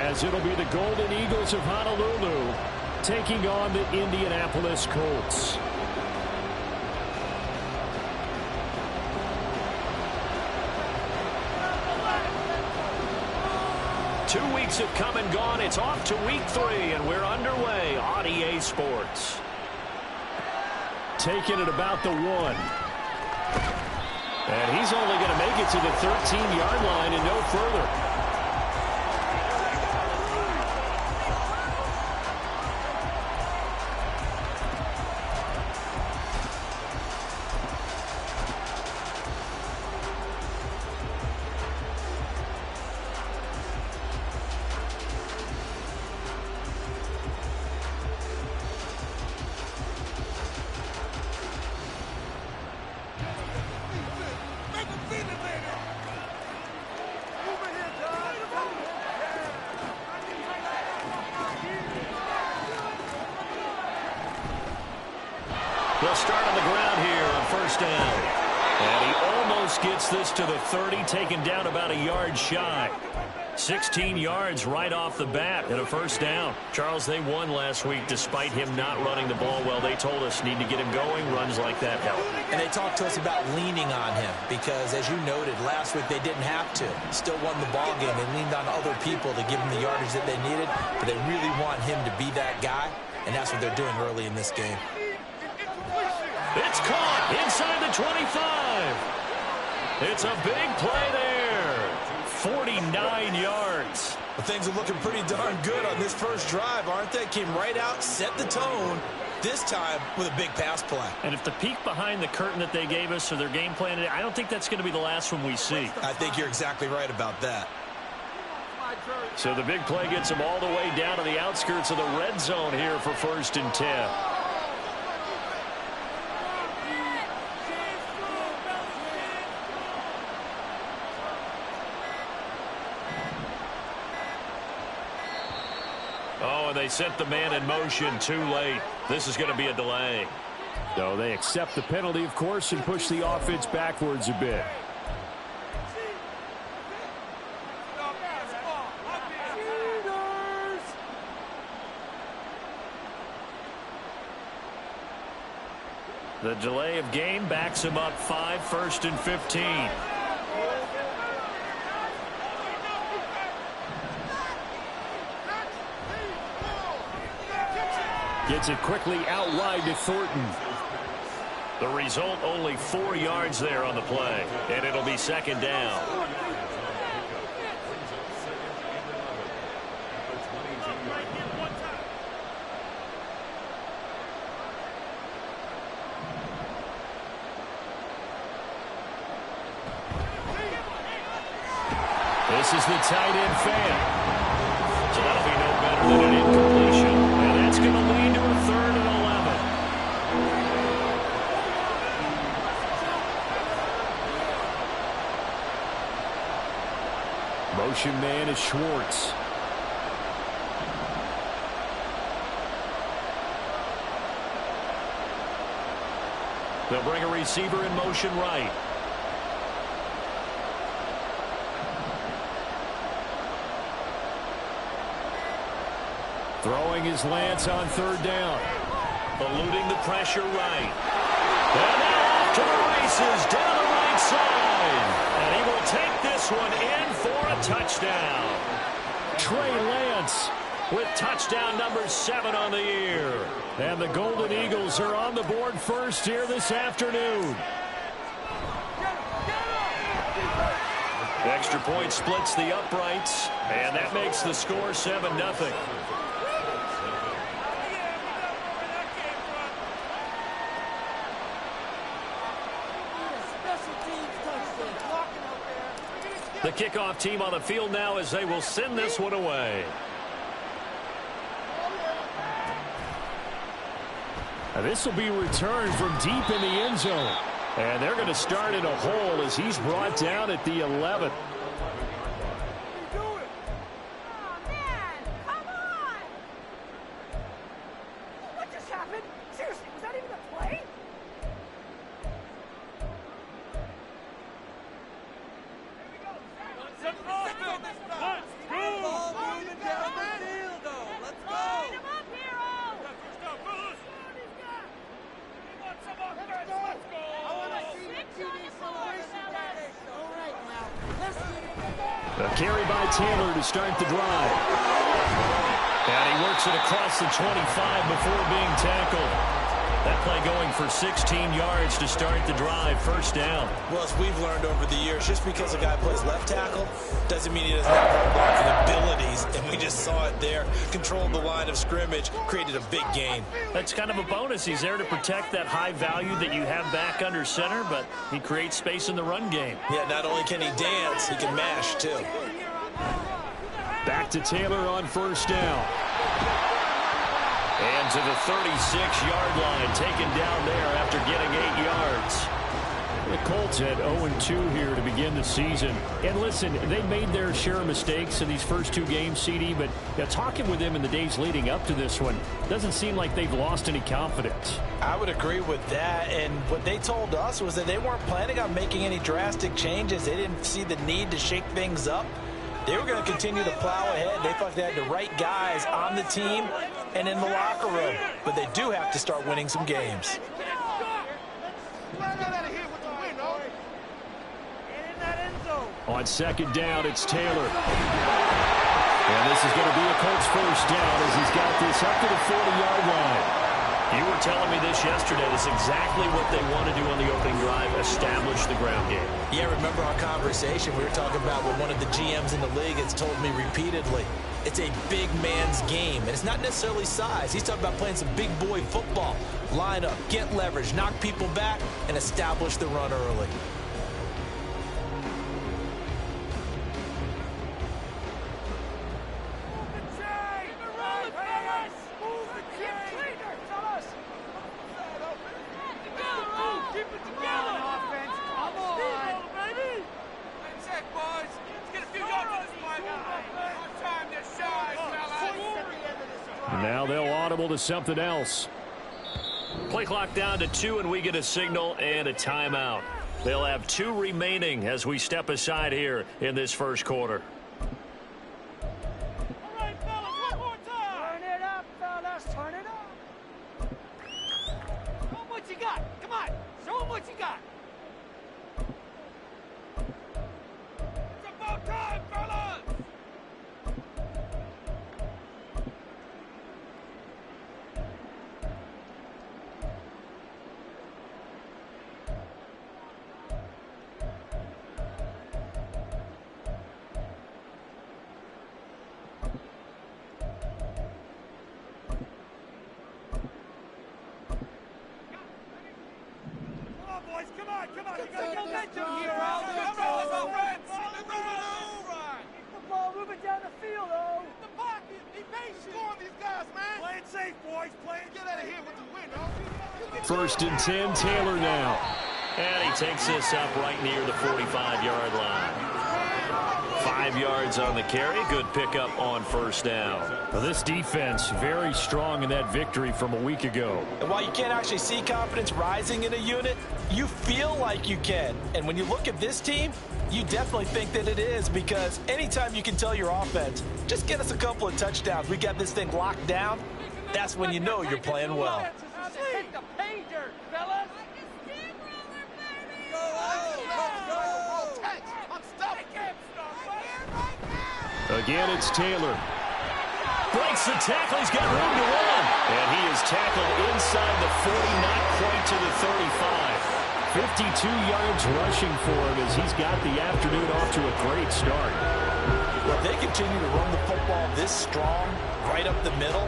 as it'll be the Golden Eagles of Honolulu taking on the Indianapolis Colts. Two weeks have come and gone. It's off to week 3, and we're underway on EA Sports. Taking it about the 1. And he's only going to make it to the 13-yard line and no further. They'll start on the ground here on first down. And he almost gets this to the 30, taken down about a yard shy. 16 yards right off the bat and a first down. Charles, they won last week despite him not running the ball well. They told us need to get him going. Runs like that help. And they talked to us about leaning on him because, as you noted, last week they didn't have to. Still won the ball game. They leaned on other people to give him the yardage that they needed, but they really want him to be that guy, and that's what they're doing early in this game. It's caught inside the 25. It's a big play there. 49 yards. Well, things are looking pretty darn good on this first drive, aren't they? Came right out, set the tone, this time with a big pass play. And if the peek behind the curtain that they gave us or their game plan, I don't think that's going to be the last one we see. I think you're exactly right about that. So the big play gets them all the way down to the outskirts of the red zone here for 1st and 10. Oh, and they sent the man in motion too late. This is going to be a delay. So they accept the penalty, of course, and push the offense backwards a bit. The delay of game backs him up 5, 1st and 15. Gets it quickly out wide to Thornton. The result, only 4 yards there on the play, and it'll be 2nd down. This is the tight end fan. So that'll be no better than an incompletion. And that's going to lead to a 3rd and 11. Motion man is Schwartz. They'll bring a receiver in motion right. Throwing his Lance on 3rd down. Eluding the pressure right. And now off to the races down the right side. And he will take this one in for a touchdown. Trey Lance with touchdown number 7 on the year. And the Golden Eagles are on the board first here this afternoon. Extra point splits the uprights, and that makes the score 7-0. The kickoff team on the field now as they will send this one away. Now this will be returned from deep in the end zone. And they're going to start in a hole as he's brought down at the 11. A carry by Taylor to start the drive. And he works it across the 25 before being tackled. That play going for 16 yards to start the drive. First down. Well, as we've learned over the years, just because a guy plays left tackle doesn't mean he doesn't have run blocking abilities. And we just saw it there. Controlled the line of scrimmage, created a big gain. That's kind of a bonus. He's there to protect that high value that you have back under center, but he creates space in the run game. Yeah, not only can he dance, he can mash, too. Back to Taylor on first down. And to the 36-yard line, taken down there after getting 8 yards. The Colts had 0-2 here to begin the season. And listen, they made their share of mistakes in these first 2 games, CD, but talking with them in the days leading up to this one, doesn't seem like they've lost any confidence. I would agree with that, and what they told us was that they weren't planning on making any drastic changes. They didn't see the need to shake things up. They were going to continue to plow ahead. They thought they had the right guys on the team and in the locker room. But they do have to start winning some games. On second down, it's Taylor. And this is going to be a Colts first down as he's got this up to the 40-yard line. You were telling me this yesterday. That's exactly what they want to do on the opening drive, establish the ground game. Yeah, remember our conversation we were talking about what one of the GMs in the league has told me repeatedly. It's a big man's game, and it's not necessarily size. He's talking about playing some big boy football. Line up, get leverage, knock people back, and establish the run early. Now they'll audible to something else. Play clock down to 2, and we get a signal and a timeout. They'll have 2 remaining as we step aside here in this first quarter. All right, fellas, one more time. Turn it up, fellas. Turn it up. Show them what you got. Come on. Show them what you got. It's about time, fellas. Come on, come on. You got momentum here, Al. Come on, my friends. Keep the ball moving down the field, oh. The pocket. Be patient. Score these guys, man. Play it safe, boys. Play it. Get out of here with the win, oh. First and 10, Taylor now. And he takes this up right near the 45-yard line. 5 yards on the carry. Good pickup on first down. Well, this defense very strong in that victory from a week ago. And while you can't actually see confidence rising in a unit, you feel like you can. And when you look at this team, you definitely think that it is, because anytime you can tell your offense, just get us a couple of touchdowns, we got this thing locked down, that's when you know you're playing well. Take the pay dirt, fellas. Again, it's Taylor. Breaks the tackle. He's got room to run. And he is tackled inside the 40, not quite to the 35. 52 yards rushing for him as he's got the afternoon off to a great start. Well, if they continue to run the football this strong, right up the middle,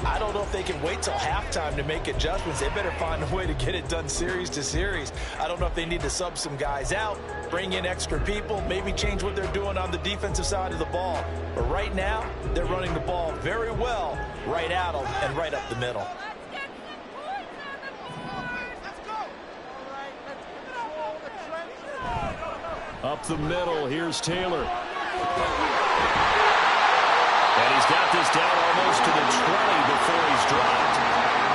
I don't know if they can wait till halftime to make adjustments. They better find a way to get it done series to series. I don't know if they need to sub some guys out, bring in extra people, maybe change what they're doing on the defensive side of the ball. But right now, they're running the ball very well right at them and right up the middle. Up the middle, here's Taylor. And he's got this down almost to the 20 before he's dropped.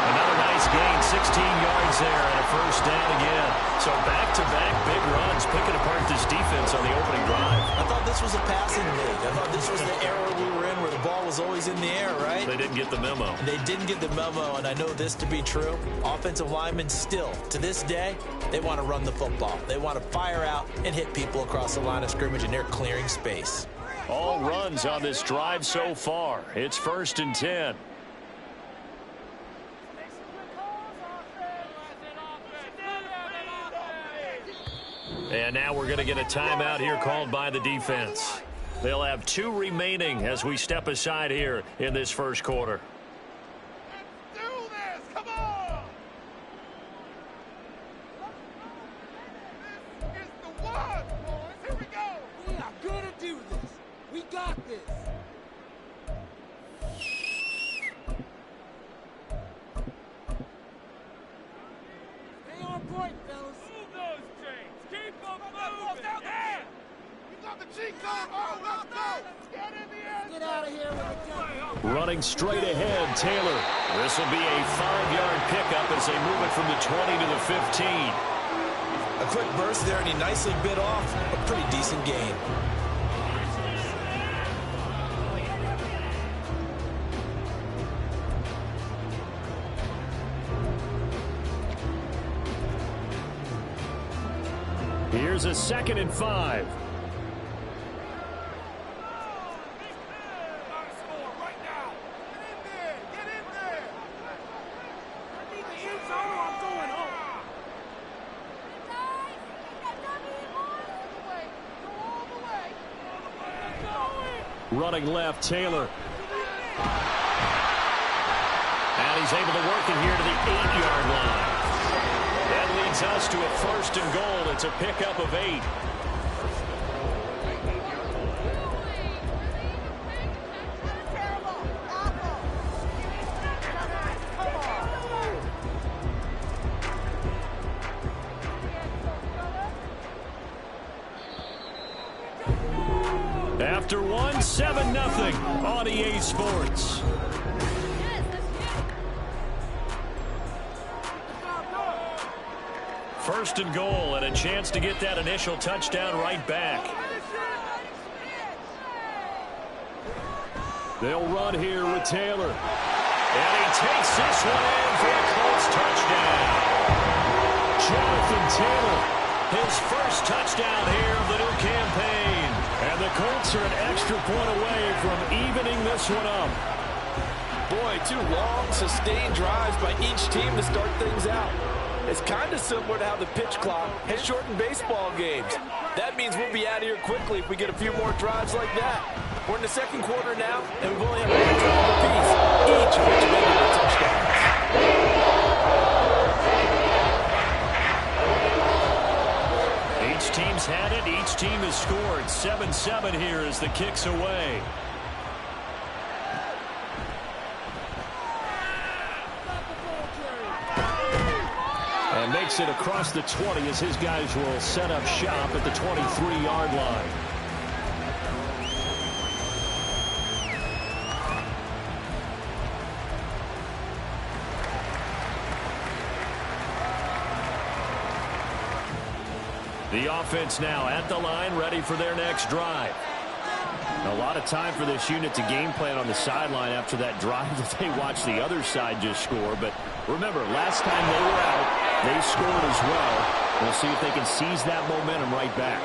Another nice gain, 16 yards there, and a first down again. So back-to-back big runs, picking apart this defense on the opening drive. I thought this was a passing league. I thought this was the era we were in where the ball was ball's always in the air, right? They didn't get the memo. They didn't get the memo, and I know this to be true. Offensive linemen still, to this day, they want to run the football. They want to fire out and hit people across the line of scrimmage, and they're clearing space. All runs on this drive so far. It's 1st and 10. And now we're going to get a timeout here called by the defense. They'll have 2 remaining as we step aside here in this first quarter. Let's do this! Come on! This is the one, boys. Here we go! We are gonna do this. We got this. Stay on point, fellas. Move those chains. Keep them moving. Down there. You got the cheek on. Oh, let's go. Get in the end. Get out of here with a gun. Running straight ahead, Taylor. This will be a 5-yard pickup as they move it from the 20 to the 15. A quick burst there, and he nicely bit off a pretty decent gain. Here's a 2nd and 5. Running left, Taylor. And he's able to work it here to the 8-yard line. That leads us to a 1st and goal. It's a pickup of 8. After 1, 7-0 on EA Sports. First and goal, and a chance to get that initial touchdown right back. They'll run here with Taylor. And he takes this one in for a Colts touchdown. Jonathan Taylor, his first touchdown here of the new campaign. And the Colts are an extra point away from evening this one up. Boy, 2 long, sustained drives by each team to start things out. It's kind of similar to how the pitch clock has shortened baseball games. That means we'll be out of here quickly if we get a few more drives like that. We're in the 2nd quarter now, and we've only had 1 drive apiece, each of which made it a touchdown. Each team's had it. Each team has scored. 7-7 here as the kick's away. And makes it across the 20 as his guys will set up shop at the 23-yard line. The offense now at the line, ready for their next drive. A lot of time for this unit to game plan on the sideline after that drive that they watched the other side just score. But remember, last time they were out, they scored as well. We'll see if they can seize that momentum right back.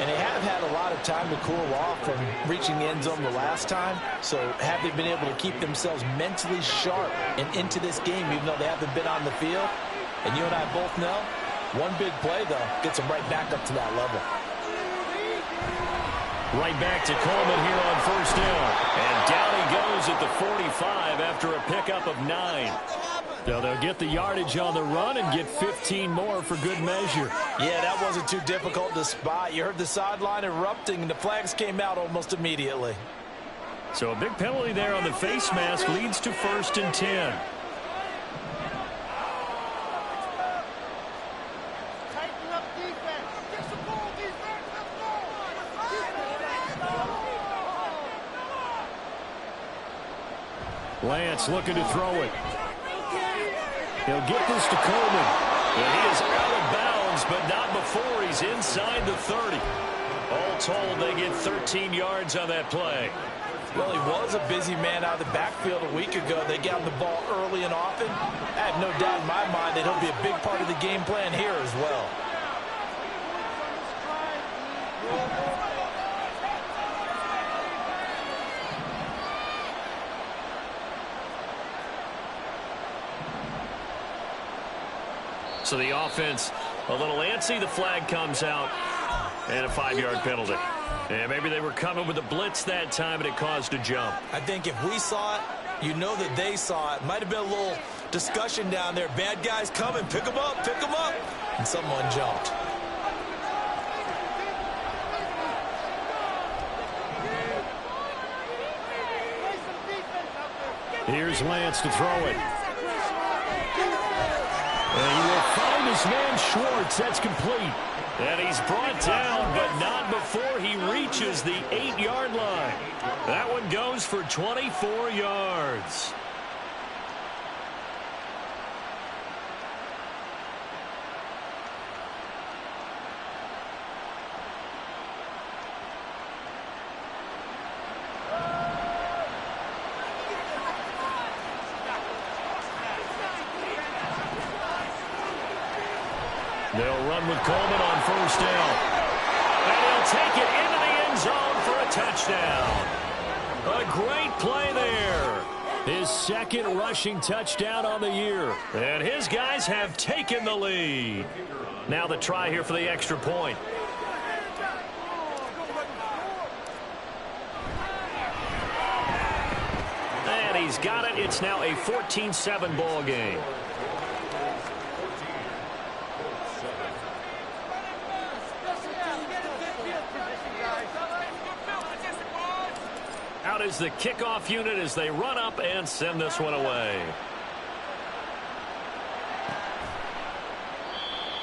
And they have had a lot of time to cool off from reaching the end zone the last time. So have they been able to keep themselves mentally sharp and into this game, even though they haven't been on the field? And you and I both know, one big play, though, gets them right back up to that level. Right back to Coleman here on 1st down. And down he goes at the 45 after a pickup of 9. So they'll get the yardage on the run and get 15 more for good measure. Yeah, that wasn't too difficult to spot. You heard the sideline erupting, and the flags came out almost immediately. So a big penalty there on the face mask leads to 1st and 10. Lance looking to throw it. He'll get this to Coleman. And he is out of bounds, but not before he's inside the 30. All told, they get 13 yards on that play. Well, he was a busy man out of the backfield a week ago. They got him the ball early and often. I have no doubt in my mind that he'll be a big part of the game plan here as well. So the offense a little antsy. The flag comes out and a 5-yard penalty. And maybe they were coming with a blitz that time and it caused a jump. I think if we saw it, you know that they saw it. Might have been a little discussion down there. Bad guys coming. Pick them up. Pick them up. And someone jumped. Here's Lance to throw it. And he will find his man Schwartz. That's complete. And he's brought down, but not before he reaches the 8-yard line. That one goes for 24 yards. They'll run with Coleman on first down. And he'll take it into the end zone for a touchdown. A great play there. His second rushing touchdown on the year. And his guys have taken the lead. Now the try here for the extra point. And he's got it. It's now a 14-7 ball game. Out is the kickoff unit as they run up and send this one away.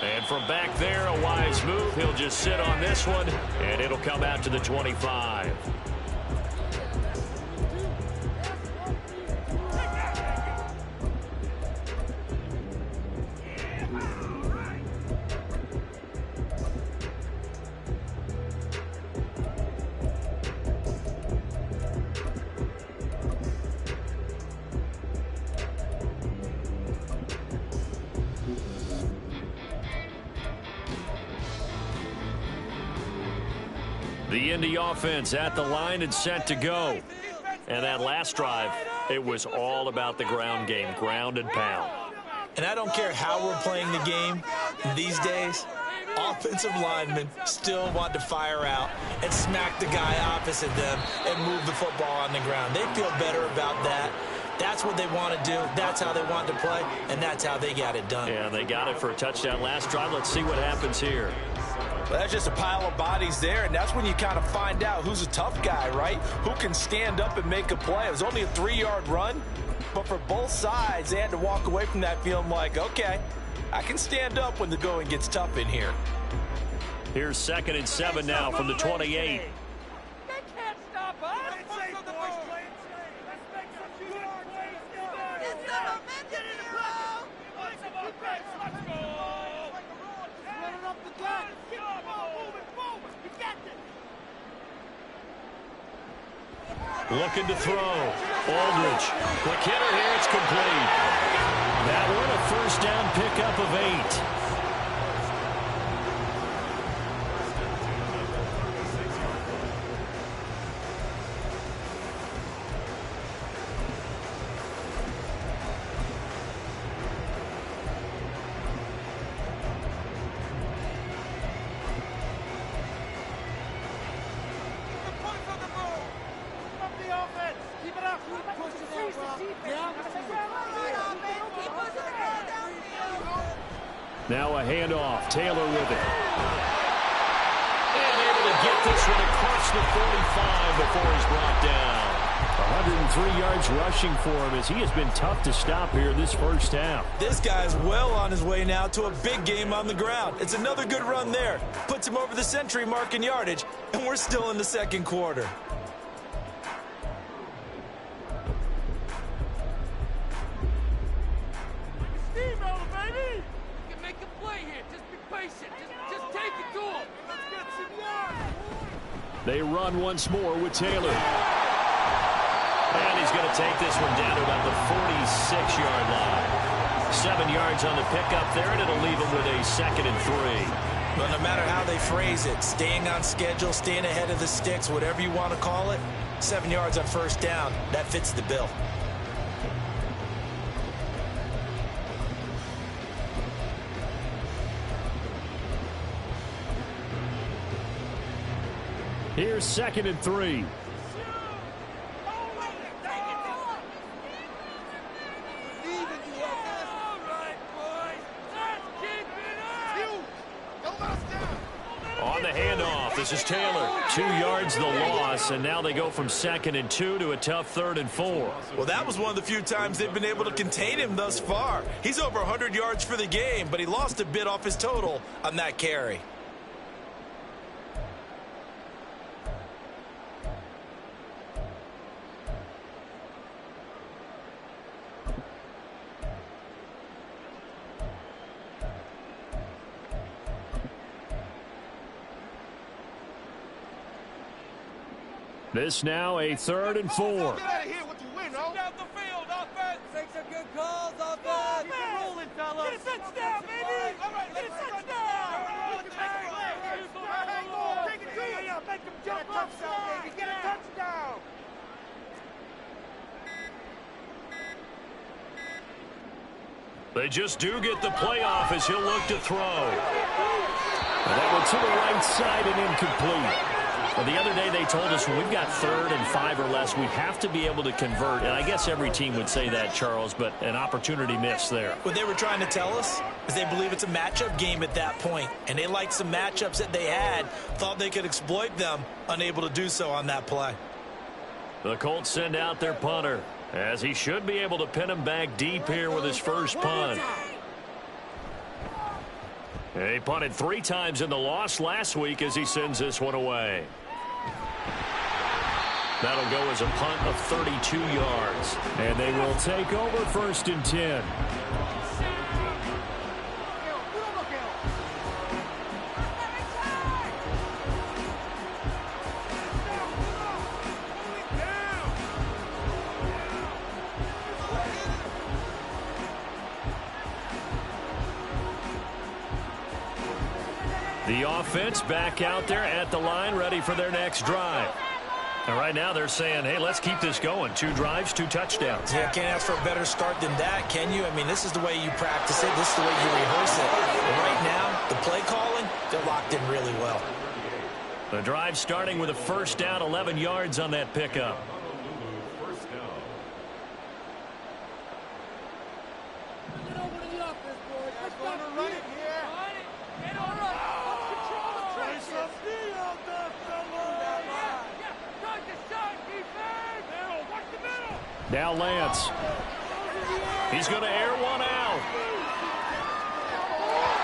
And from back there, a wise move. He'll just sit on this one, and it'll come out to the 25. The Indy offense at the line and set to go. And that last drive, it was all about the ground game, ground and pound. And I don't care how we're playing the game these days, offensive linemen still want to fire out and smack the guy opposite them and move the football on the ground. They feel better about that. That's what they want to do. That's how they want to play, and that's how they got it done. Yeah, they got it for a touchdown last drive. Let's see what happens here. Well, that's just a pile of bodies there, and that's when you kind of find out who's a tough guy, right? Who can stand up and make a play. It was only a 3-yard run, but for both sides, they had to walk away from that feeling like, okay, I can stand up when the going gets tough in here. Here's 2nd and 7 now from the 28. They can't stop us. Play it safe, boys. Play it safe. Let's make some good plays. It's the momentum in the ball. Let's go. Running up the gut. Get the ball moving forward. You got this. Looking to throw. Aldridge. Quick hitter here. It's complete. That one a first down pickup of 8. Now a handoff. Taylor with it. And able to get this one across the 45 before he's brought down. 103 yards rushing for him as he has been tough to stop here this first half. This guy's well on his way now to a big game on the ground. It's another good run there. Puts him over the century mark in yardage, and we're still in the second quarter. They run once more with Taylor. will take this one down to about the 46-yard line. 7 yards on the pickup there, and it'll leave them with a 2nd and 3. But no matter how they phrase it, staying on schedule, staying ahead of the sticks, whatever you want to call it, 7 yards on first down, that fits the bill. Here's 2nd and 3. On the handoff, this is Taylor. 2 yards the loss, and now they go from 2nd and 2 to a tough 3rd and 4. Well, that was one of the few times they've been able to contain him thus far. He's over 100 yards for the game, but he lost a bit off his total on that carry. This now a 3rd and 4. Get out of here with the win, oh. Down the field, offense. Take some good calls, offense. Keep it rolling, fellas. Get a touchdown, baby. All right, get a touchdown. Take it to you. Make them jump upside. Baby. Get a touchdown. They just do get the playoff as he'll look to throw. And that one to the right side and incomplete. Well, the other day they told us when we've got 3rd and 5 or less, we have to be able to convert. And I guess every team would say that, Charles, but an opportunity missed there. What they were trying to tell us is they believe it's a matchup game at that point, and they liked some matchups that they had, thought they could exploit them, unable to do so on that play. The Colts send out their punter, as he should be able to pin him back deep here with his first punt. He punted 3 times in the loss last week as he sends this one away. That'll go as a punt of 32 yards. And they will take over 1st and 10. The offense back out there at the line, ready for their next drive. And right now they're saying, hey, let's keep this going. 2 drives, 2 touchdowns. Yeah, can't ask for a better start than that, can you? I mean, this is the way you practice it. This is the way you rehearse it. But right now, the play calling, they're locked in really well. The drive starting with a first down, 11 yards on that pickup. Now Lance. He's going to air one out.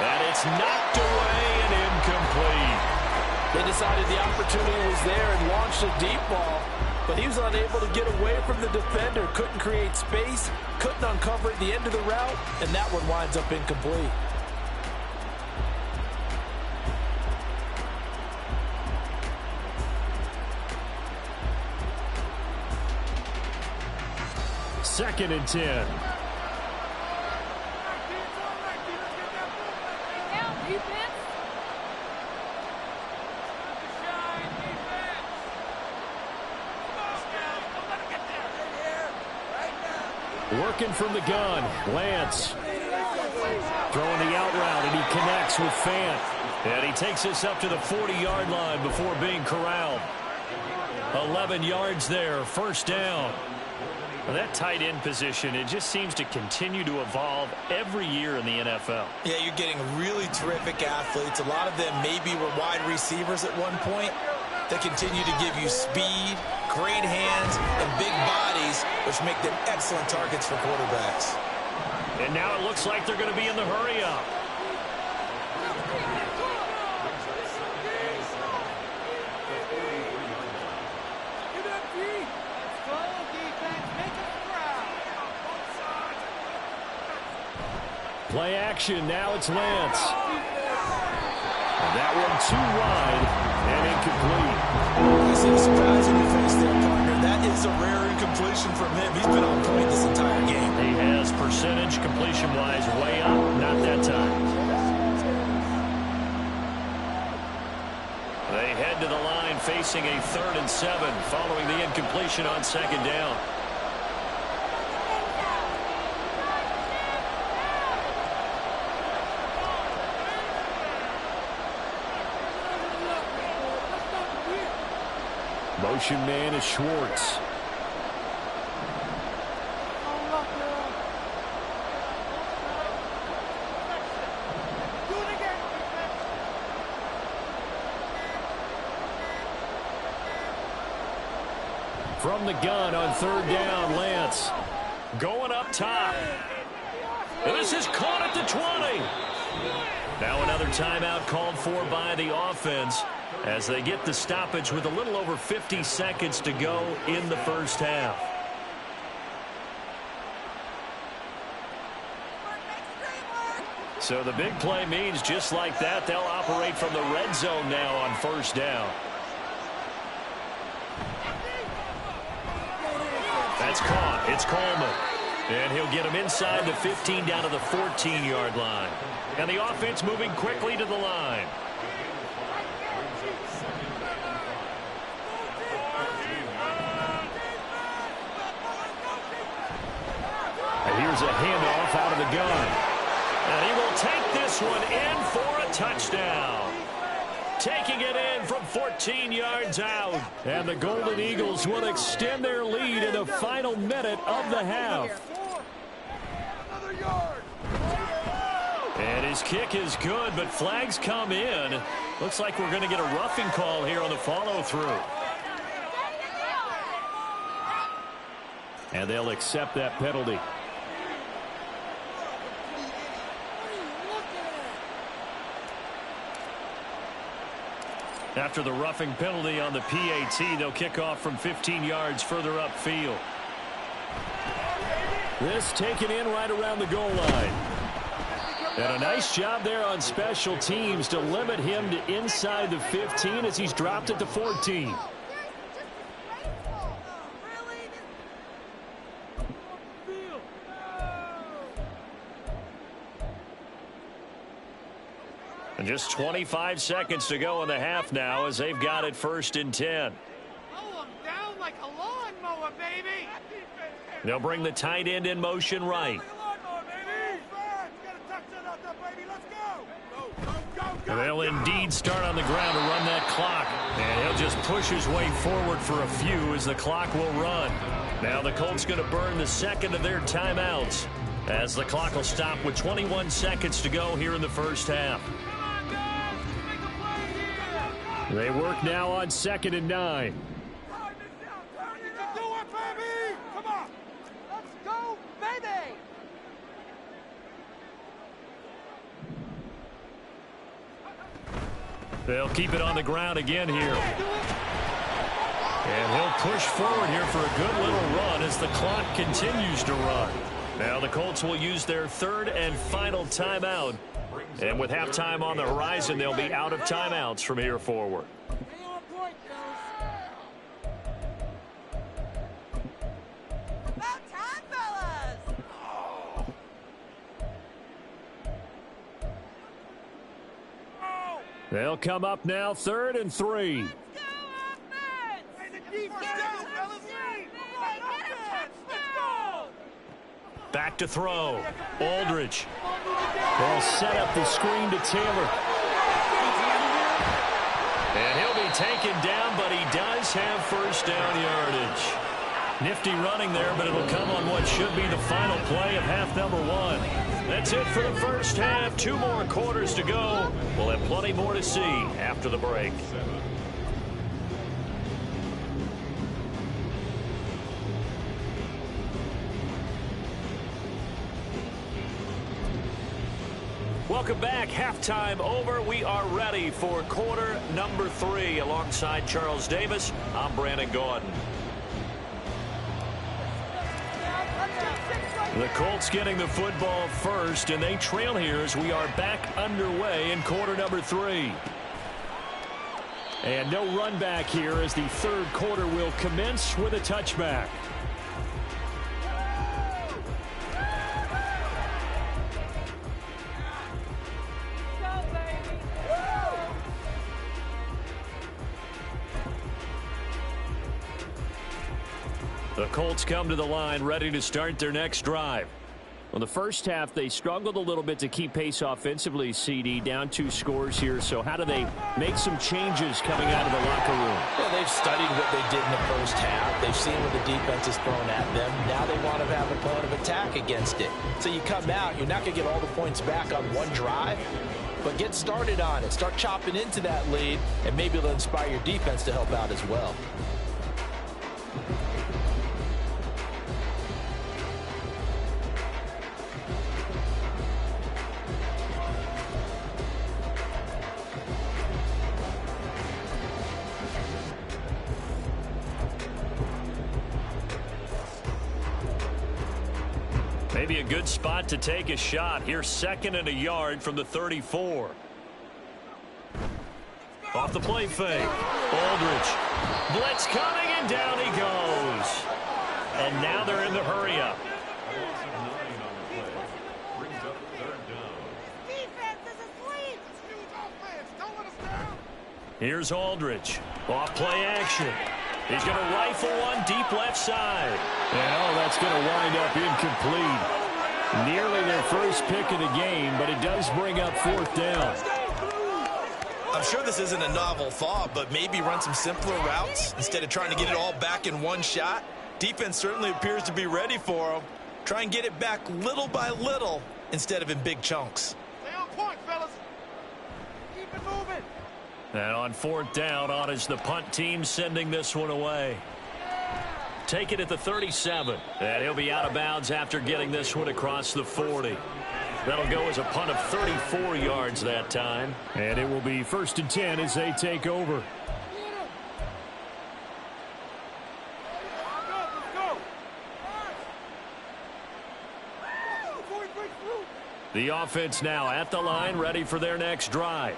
And it's knocked away and incomplete. They decided the opportunity was there and launched a deep ball, but he was unable to get away from the defender, couldn't create space, couldn't uncover at the end of the route, and that one winds up incomplete. Second and 10. Working from the gun, Lance. Throwing the out route, and he connects with Fant. And he takes this up to the 40-yard line before being corralled. 11 yards there, first down. Well, that tight end position, it just seems to continue to evolve every year in the NFL. Yeah, you're getting really terrific athletes. A lot of them maybe were wide receivers at one point. They continue to give you speed, great hands, and big bodies, which make them excellent targets for quarterbacks. And now it looks like they're going to be in the hurry-up. Play action, now it's Lance. And that one too wide and incomplete. You see the surprise in your face there, partner. That is a rare incompletion from him. He's been on point this entire game. He has percentage completion-wise way up. Not that time. They head to the line facing a 3rd and 7 following the incompletion on 2nd down. Motion man is Schwartz. From the gun on 3rd down, Lance. Going up top. This is caught at the 20. Now another timeout called for by the offense as they get the stoppage with a little over 50 seconds to go in the first half. So the big play means just like that, they'll operate from the red zone now on 1st down. That's caught. It's Coleman. And he'll get him inside the 15 down to the 14-yard line. And the offense moving quickly to the line. And here's a handoff out of the gun. And he will take this one in for a touchdown. Taking it in from 14 yards out. And the Golden Eagles will extend their lead in the final minute of the half. And his kick is good, but flags come in. Looks like we're going to get a roughing call here on the follow-through. And they'll accept that penalty. After the roughing penalty on the PAT, they'll kick off from 15 yards further upfield. This taken in right around the goal line. And a nice job there on special teams to limit him to inside the 15 as he's dropped at the 14. And just 25 seconds to go in the half now as they've got it 1st and 10. Mow him down like a lawnmower, baby. They'll bring the tight end in motion right. They'll indeed start on the ground to run that clock. And he'll just push his way forward for a few as the clock will run. Now the Colts going to burn the 2nd of their timeouts as the clock will stop with 21 seconds to go here in the first half. They work now on 2nd and 9. They'll keep it on the ground again here. And he'll push forward here for a good little run as the clock continues to run. Now the Colts will use their 3rd and final timeout. And with halftime on the horizon, they'll be out of timeouts from here forward. They'll come up now 3rd and 3. Back to throw. Aldridge. They'll set up the screen to Taylor. And he'll be taken down, but he does have 1st down yardage. Nifty running there, but it'll come on what should be the final play of half number 1. That's it for the first half. 2 more quarters to go. We'll have plenty more to see after the break. Welcome back. Halftime over. We are ready for quarter number 3. Alongside Charles Davis, I'm Brandon Gordon. The Colts getting the football first, and they trail here as we are back underway in quarter number 3. And no run back here as the third quarter will commence with a touchback. The Colts come to the line ready to start their next drive. Well, the first half, they struggled a little bit to keep pace offensively, CD, down 2 scores here. So how do they make some changes coming out of the locker room? Well, they've studied what they did in the first half. They've seen what the defense is throwing at them. Now they want to have a plan of attack against it. So you come out, you're not going to get all the points back on one drive, but get started on it. Start chopping into that lead, and maybe it'll inspire your defense to help out as well. Maybe a good spot to take a shot. Here's 2nd and a yard from the 34. Off the play fake. Aldridge. Blitz coming, and down he goes. And now they're in the hurry-up. Here's Aldridge. Off play action. He's going to rifle one deep left side. And that's going to wind up incomplete. Nearly their first pick of the game, but it does bring up 4th down. I'm sure this isn't a novel thought, but maybe run some simpler routes instead of trying to get it all back in one shot. Defense certainly appears to be ready for them. Try and get it back little by little instead of in big chunks. Stay on point, fellas. Keep it moving. And on 4th down, on is the punt team sending this one away. Take it at the 37. And he'll be out of bounds after getting this one across the 40. That'll go as a punt of 34 yards that time. And it will be 1st and 10 as they take over. The offense now at the line, ready for their next drive.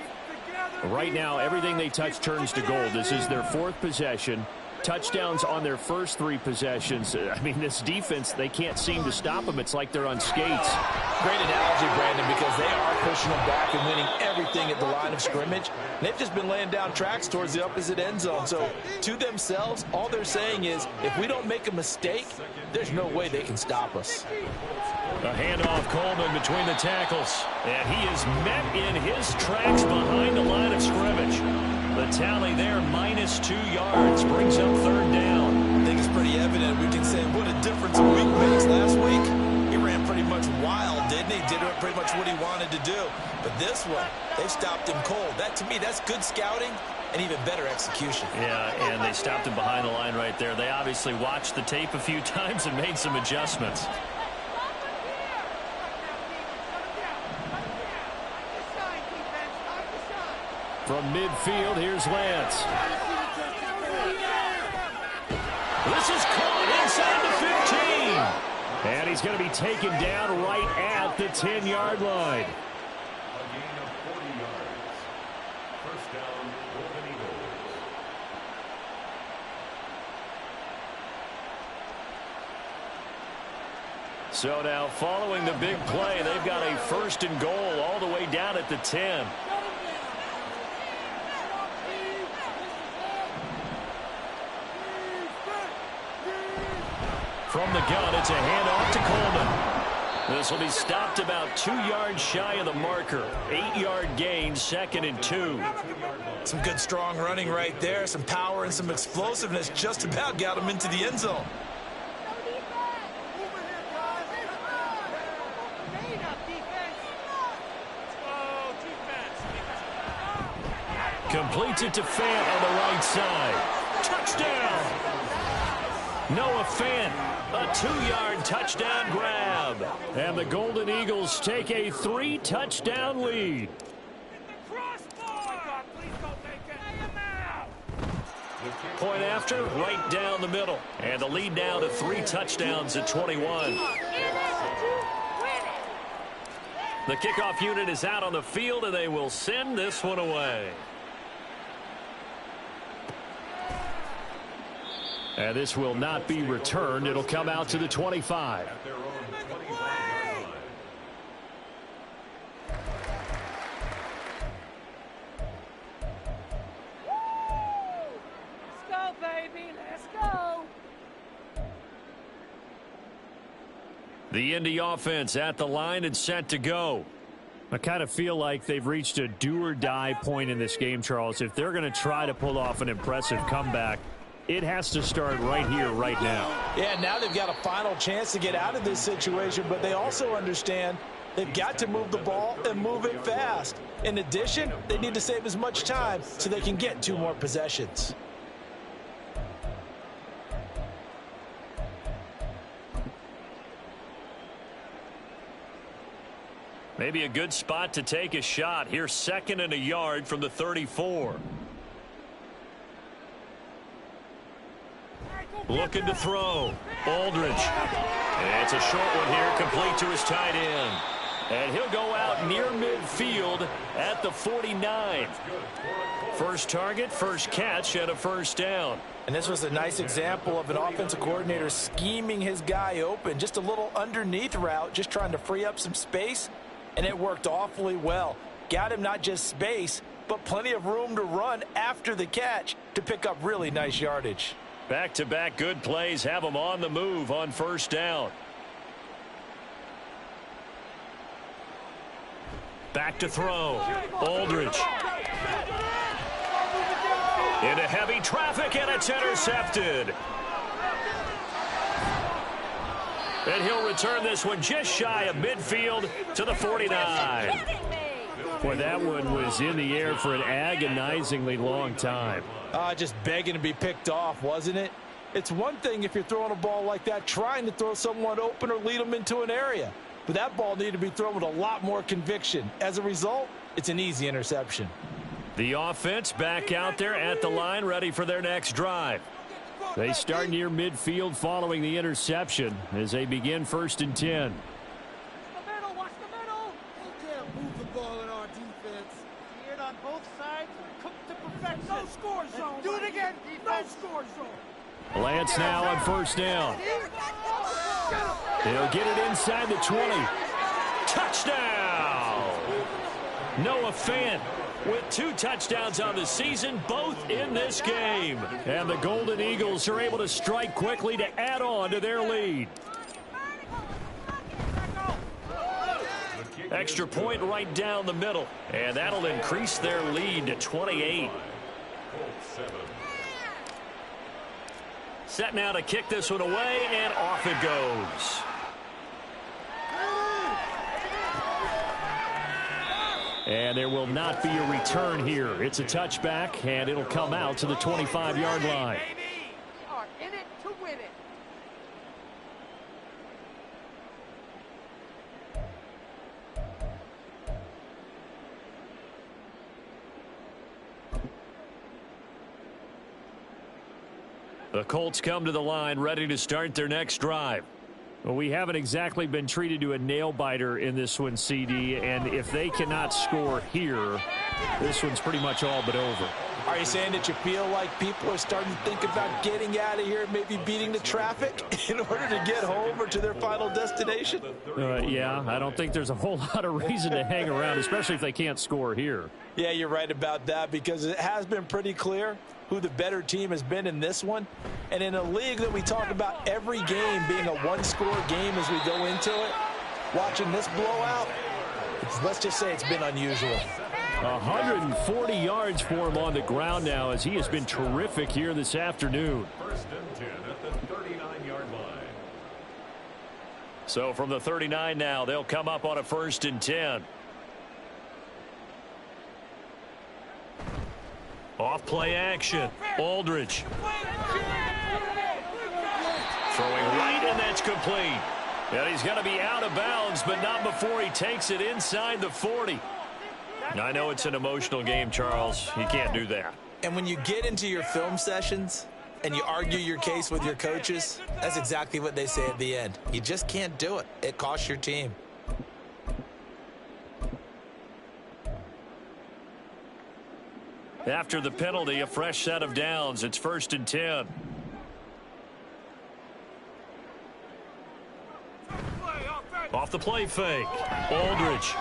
Right now, everything they touch turns to gold. This is their 4th possession. Touchdowns on their first 3 possessions. I mean, this defense, they can't seem to stop them. It's like they're on skates. Great analogy, Brandon, because they are pushing them back and winning everything at the line of scrimmage. And they've just been laying down tracks towards the opposite end zone. So to themselves, all they're saying is, if we don't make a mistake, there's no way they can stop us. A handoff, Coleman between the tackles. And he is met in his tracks behind the line of scrimmage. The tally there, -2 yards, brings up 3rd down. I think it's pretty evident. We can say what a difference a week makes. Last week, he ran pretty much wild, didn't he? Did pretty much what he wanted to do. But this one, they stopped him cold. That, to me, that's good scouting and even better execution. Yeah, and they stopped him behind the line right there. They obviously watched the tape a few times and made some adjustments. From midfield, here's Lance. This is caught inside the 15. And he's going to be taken down right at the 10-yard line. A gain of 40 yards. 1st down, Golden Eagles. So now, following the big play, they've got a 1st and goal all the way down at the 10. From the gun, it's a handoff to Coleman. This will be stopped about 2 yards shy of the marker. 8-yard gain, 2nd and 2. Some good strong running right there. Some power and some explosiveness just about got him into the end zone. Completes it to Fant on the right side. Touchdown! Noah Fant, a 2-yard touchdown grab. And the Golden Eagles take a 3-touchdown lead. Point after, right down the middle. And the lead now to 3 touchdowns at 21. The kickoff unit is out on the field, and they will send this one away. And this will not be returned. It'll come out to the 25. At their own 25-yard line. Let's go, baby. Let's go. The Indy offense at the line and set to go. I kind of feel like they've reached a do-or-die point in this game, Charles. If they're going to try to pull off an impressive comeback, it has to start right here, right now. Yeah, now they've got a final chance to get out of this situation, but they also understand they've got to move the ball and move it fast. In addition, they need to save as much time so they can get 2 more possessions. Maybe a good spot to take a shot. Here's 2nd and a yard from the 34. Looking to throw. Aldridge. And it's a short one here, complete to his tight end. And he'll go out near midfield at the 49. First target, first catch, and a first down. And this was a nice example of an offensive coordinator scheming his guy open. Just a little underneath route, just trying to free up some space. And it worked awfully well. Got him not just space, but plenty of room to run after the catch to pick up really nice yardage. Back-to-back good plays have him on the move on first down. Back to throw. Aldridge. Into heavy traffic, and it's intercepted. And he'll return this one just shy of midfield to the 49. Boy, that one was in the air for an agonizingly long time. Just begging to be picked off, wasn't it? It's one thing if you're throwing a ball like that, trying to throw someone open or lead them into an area. But that ball needed to be thrown with a lot more conviction. As a result, it's an easy interception. The offense back out there at the line, ready for their next drive. They start near midfield following the interception as they begin 1st and 10. Watch the middle, watch the middle. They can't move the ball in our defense. Geared on both sides, cooked to perfection. No score zone. Do it again. No score zone. Lance now on first down. He'll get it inside the 20. Touchdown! Noah Fant with 2 touchdowns on the season, both in this game. And the Golden Eagles are able to strike quickly to add on to their lead. Extra point right down the middle. And that'll increase their lead to 28. Set now to kick this one away, and off it goes. And there will not be a return here. It's a touchback, and it'll come out to the 25-yard line. We are in it to win it. The Colts come to the line ready to start their next drive. Well, we haven't exactly been treated to a nail-biter in this one, CD, and if they cannot score here, this one's pretty much all but over. Are you saying that you feel like people are starting to think about getting out of here, maybe beating the traffic in order to get home or to their final destination? Yeah, I don't think there's a whole lot of reason to hang around, especially if they can't score here. Yeah, you're right about that, because it has been pretty clear who the better team has been in this one. And in a league that we talk about every game being a one-score game as we go into it, watching this blowout, let's just say it's been unusual. 140 yards for him on the ground now, as he has been terrific here this afternoon. 1st and 10 at the 39-yard line. So from the 39 now, they'll come up on a 1st and 10. Off play action. Aldridge. Throwing right, and that's complete. And he's going to be out of bounds, but not before he takes it inside the 40. I know it's an emotional game, Charles. You can't do that. And when you get into your film sessions and you argue your case with your coaches, that's exactly what they say at the end. You just can't do it. It costs your team. After the penalty, a fresh set of downs. It's 1st and 10. Off the play fake. Aldridge.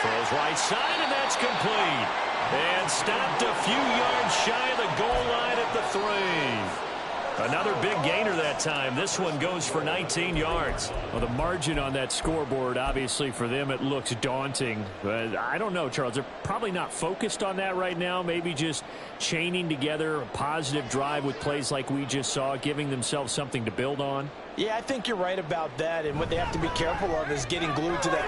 Throws right side, and that's complete. And stopped a few yards shy of the goal line at the 3. Another big gainer that time. This one goes for 19 yards. Well, the margin on that scoreboard, obviously for them, it looks daunting. But I don't know, Charles. They're probably not focused on that right now. Maybe just chaining together a positive drive with plays like we just saw, giving themselves something to build on. Yeah, I think you're right about that. And what they have to be careful of is getting glued to that.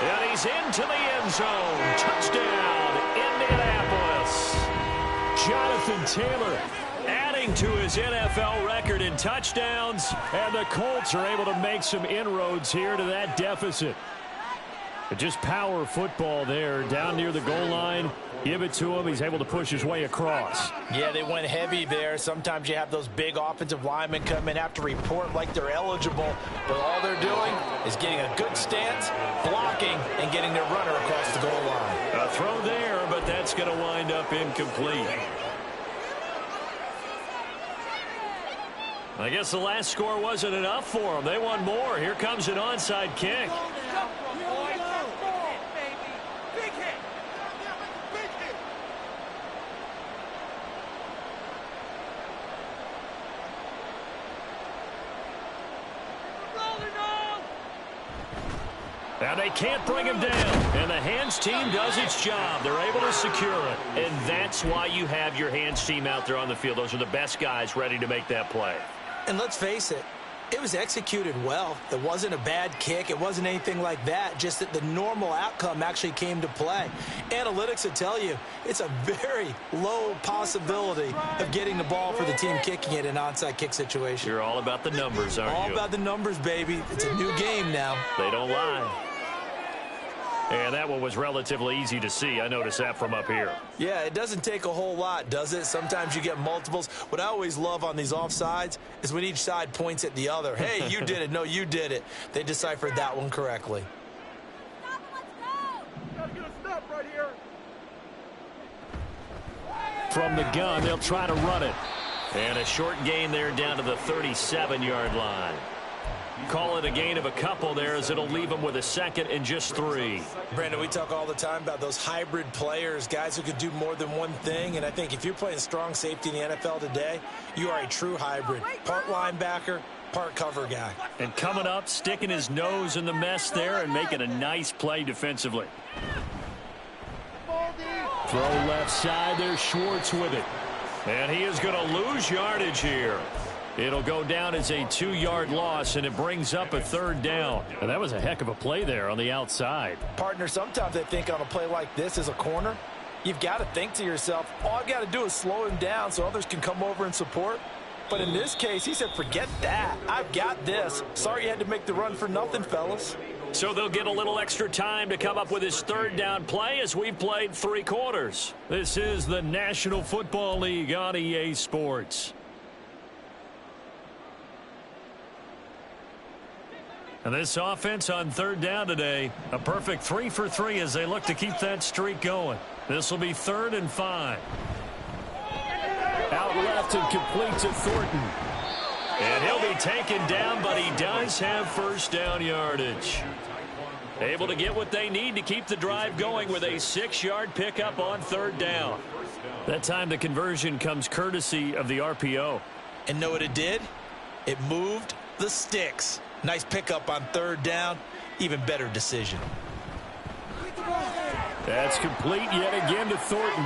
And he's into the end zone. Touchdown, Indianapolis. Jonathan Taylor adding to his NFL record in touchdowns, and the Colts are able to make some inroads here to that deficit. But just power football there, down near the goal line. Give it to him. He's able to push his way across. Yeah, they went heavy there. Sometimes you have those big offensive linemen come in, have to report like they're eligible, but all they're doing is getting a good stance, blocking, and getting their runner across the goal line. A throw there, but that's going to wind up incomplete. I guess the last score wasn't enough for them. They want more. Here comes an onside kick. And they can't bring him down. And the hands team does its job. They're able to secure it. And that's why you have your hands team out there on the field. Those are the best guys ready to make that play. And let's face it, it was executed well. It wasn't a bad kick. It wasn't anything like that. Just that the normal outcome actually came to play. Analytics will tell you it's a very low possibility of getting the ball for the team kicking it in an onside kick situation. You're all about the numbers, aren't you? All about the numbers, baby. It's a new game now. They don't lie. And that one was relatively easy to see. I noticed that from up here. Yeah, it doesn't take a whole lot, does it? Sometimes you get multiples. What I always love on these offsides is when each side points at the other. Hey, you did it. No, you did it. They deciphered that one correctly. From the gun, they'll try to run it. And a short gain there down to the 37-yard line. Call it a gain of a couple there, as it'll leave them with a second and just 3. Brandon, we talk all the time about those hybrid players, guys who could do more than one thing. And I think if you're playing strong safety in the NFL today, you are a true hybrid. Part linebacker, part cover guy. And coming up, sticking his nose in the mess there and making a nice play defensively. Throw left side. There's Schwartz with it. And he is going to lose yardage here. It'll go down as a 2-yard loss, and it brings up a 3rd down. And that was a heck of a play there on the outside. Partner, sometimes I think on a play like this as a corner, you've got to think to yourself, all I've got to do is slow him down so others can come over and support. But in this case, he said, forget that. I've got this. Sorry you had to make the run for nothing, fellas. So they'll get a little extra time to come up with his 3rd down play as we've played 3 quarters. This is the National Football League on EA Sports. And this offense on 3rd down today, a perfect 3 for 3 as they look to keep that streak going. This will be 3rd and 5. Out left and complete to Thornton. And he'll be taken down, but he does have 1st down yardage. Able to get what they need to keep the drive going with a 6-yard pickup on 3rd down. That time the conversion comes courtesy of the RPO. And know what it did? It moved the sticks. Nice pickup on 3rd down. Even better decision. That's complete yet again to Thornton.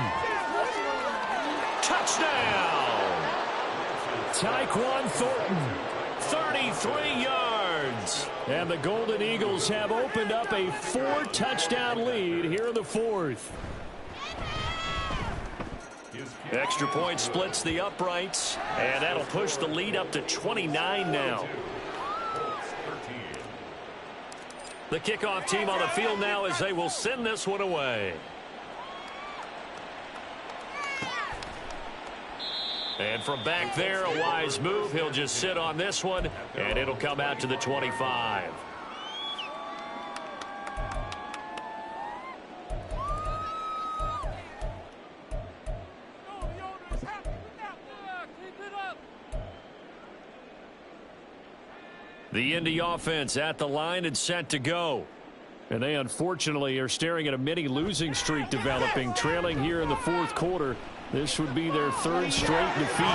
Touchdown! Tyquan Thornton, 33 yards. And the Golden Eagles have opened up a 4-touchdown lead here in the 4th. Extra point splits the uprights, and that'll push the lead up to 29 now. The kickoff team on the field now as they will send this one away. And from back there, a wise move. He'll just sit on this one, and it'll come out to the 25. The Indy offense at the line and set to go. And they unfortunately are staring at a mini losing streak developing, trailing here in the fourth quarter. This would be their third straight defeat.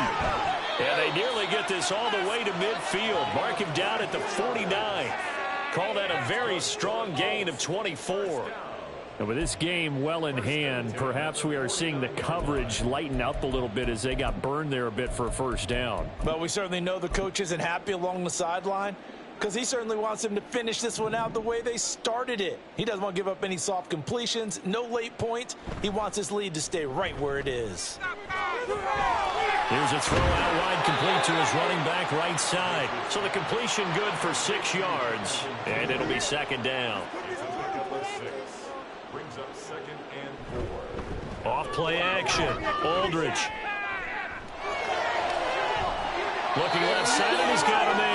And they nearly get this all the way to midfield. Mark him down at the 49. Call that a very strong gain of 24. And with this game well in hand, perhaps we are seeing the coverage lighten up a little bit as they got burned there a bit for a first down. But we certainly know the coach isn't happy along the sideline because he certainly wants them to finish this one out the way they started it. He doesn't want to give up any soft completions, no late points. He wants his lead to stay right where it is. Here's a throw out wide, complete to his running back right side. So the completion good for 6 yards, and it'll be second down. Brings up 2nd and 4. Off play action. Aldridge. Looking left side, and he's got a man.